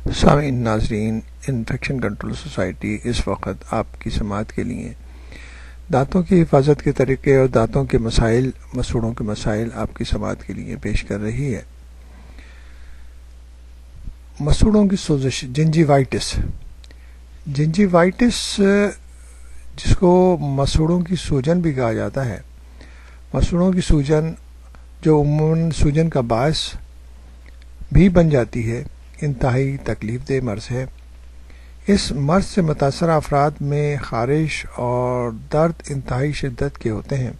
سامعین ناظرین، infection control society اس وقت آپ کی سماعت کے لیے دانتوں کی حفاظت کے طریقے اور دانتوں کے مسائل، مسوڑوں کے مسائل آپ کی سماعت کے لیے پیش کر رہی ہے۔ مسوڑوں کی سوزش، جنجیوائٹس جس کو مسوڑوں کی سوجن بھی کہا جاتا ہے۔ مسوڑوں کی سوجن جو عموماً سوجن کا باعث بھی بن جاتی ہے، انتہائی تکلیف دہ مرض ہے۔ اس مرض سے متاثرہ افراد میں خارش اور درد انتہائی شدت کے ہوتے ہیں۔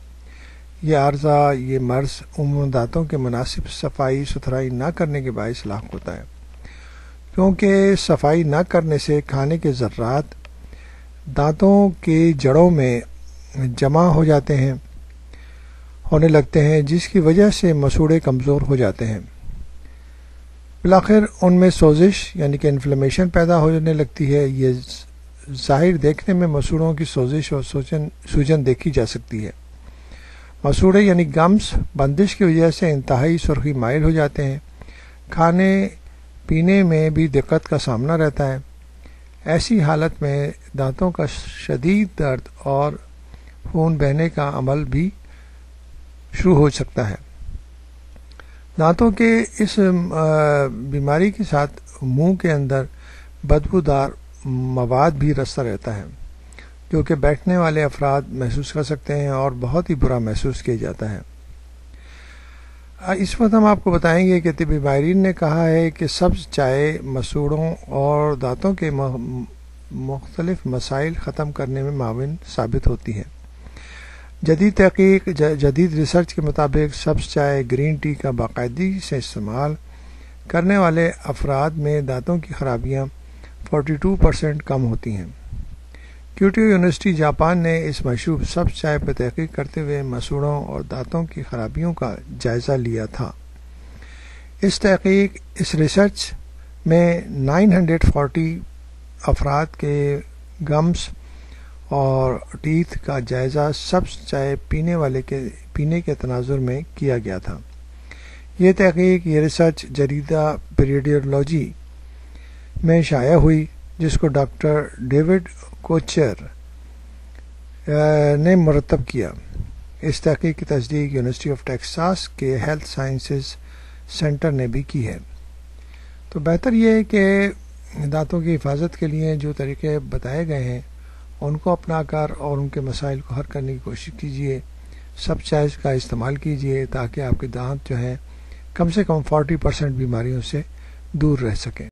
یہ مرض عموماً دانتوں کے مناسب صفائی ستھرائی نہ کرنے کے باعث لاحق ہوتا ہے، کیونکہ صفائی نہ کرنے سے کھانے کے ذرات دانتوں کی جڑوں میں جمع ہونے لگتے ہیں، جس کی وجہ سے مسوڑے کمزور ہو جاتے ہیں۔ بالآخر ان میں سوزش یعنی کہ انفلیمیشن پیدا ہونے لگتی ہے۔ یہ ظاہر دیکھنے میں مسوڑوں کی سوزش اور سوجن دیکھی جا سکتی ہے۔ مسوڑے یعنی گمز بندش کی وجہ سے انتہائی سرخی مائل ہو جاتے ہیں۔ کھانے پینے میں بھی دقت کا سامنا رہتا ہے۔ ایسی حالت میں دانتوں کا شدید درد اور خون بہنے کا عمل بھی شروع ہو سکتا ہے۔ دانتوں کے اس بیماری کے ساتھ منہ کے اندر بدبودار مواد بھی رستا رہتا ہے، جو کہ بیٹھنے والے افراد محسوس کر سکتے ہیں اور بہت ہی برا محسوس کیا جاتا ہے۔ اس وقت ہم آپ کو بتائیں گے کہ طبی ماہرین نے کہا ہے کہ سبز چائے مسوڑوں اور دانتوں کے مختلف مسائل ختم کرنے میں معاون ثابت ہوتی ہے۔ جدید تحقیق، جدید ریسرچ کے مطابق سبز چائے، گرین ٹی کا باقاعدگی سے استعمال کرنے والے افراد میں دانتوں کی خرابیاں 42% کم ہوتی ہیں۔ کیوٹو یونیورسٹی جاپان نے اس مشروب سبز چائے پر تحقیق کرتے ہوئے مسوڑوں اور دانتوں کی خرابیوں کا جائزہ لیا تھا۔ اس ریسرچ میں 940 افراد کے گمز اور ٹیتھ کا جائزہ سبز چائے پینے کے تناظر میں کیا گیا تھا۔ یہ ریسرچ جریدہ پیریڈیولوجی میں شائع ہوئی، جس کو ڈاکٹر ڈیوڈ کوچر نے مرتب کیا۔ اس تحقیق کی تصدیق یونیورسٹی آف ٹیکساس کے ہیلتھ سائنسز سینٹر نے بھی کی ہے۔ تو بہتر یہ ہے کہ دانتوں کی حفاظت کے لیے جو طریقے بتائے گئے ہیں ان کو اپنا کر اور ان کے مسائل کو حل کرنے کی کوشش کیجیے۔ سبز چائے کا استعمال کیجیے تاکہ آپ کے دانت جو ہیں کم سے کم 40% بیماریوں سے دور رہ سکیں۔